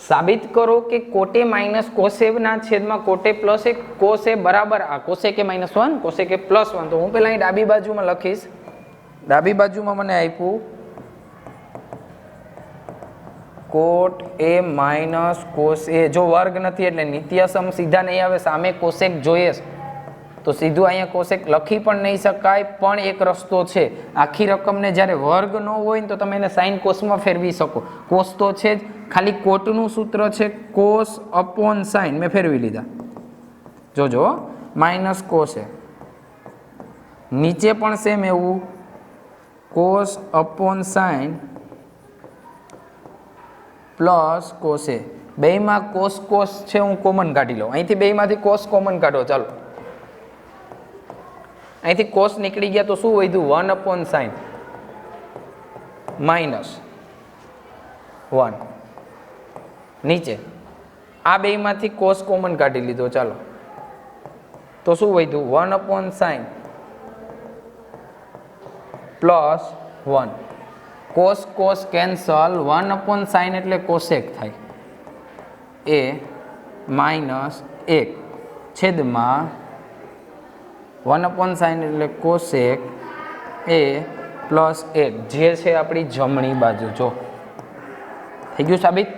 સાબિત કરો કે કોટે માઇનસ કોસેના છેદમાં કોટે પ્લસ એક કોસ એ બરાબર આ કોસેક એ -1 કોસેક એ +1. તો હું પહેલા અહીં ડાબી બાજુમાં લખીશ. ડાબી બાજુમાં મને આપ્યું કોટ એ માઇનસ કોસ એ. જો વર્ગ નથી એટલે નિત્યસમ સીધા નહીં આવે, સામે કોસેક જોઈએ તો સીધું અહીંયા કોસેક લખી પણ નહીં શકાય. પણ એક રસ્તો છે, આખી રકમને જ્યારે વર્ગ ન હોય ને તો તમે એને સાઇન કોસમાં ફેરવી શકો. કોસ તો છે જ, ખાલી કોટનું સૂત્ર છે કોસ અપોન સાઇન. મેં ફેરવી લીધા. જોજો માઇનસ કોસ એ, નીચે પણ સેમ એવું cos upon sine plus cos A. બેયમાં કોસ કોસ છે, હું કોમન કાઢી લઉં. અહીંથી બેયમાંથી કોસ કોમન કાઢો. ચાલો, અહીંથી કોસ નીકળી ગયા તો શું વધ્યું? 1 અપોન સાઇન -1. નીચે આ બેયમાંથી કોસ કોમન કાઢી લીધો. ચાલો, તો શું વધ્યું? 1 upon sine +1. Cos cos cancel. 1 upon sine એટલે કોસેક થાય એ -1 છેદમાં 1 અપોન સાઇન એટલે કોસેક એ +1, જે છે આપણી જમણી બાજુ. જો થઈ ગયું સાબિત.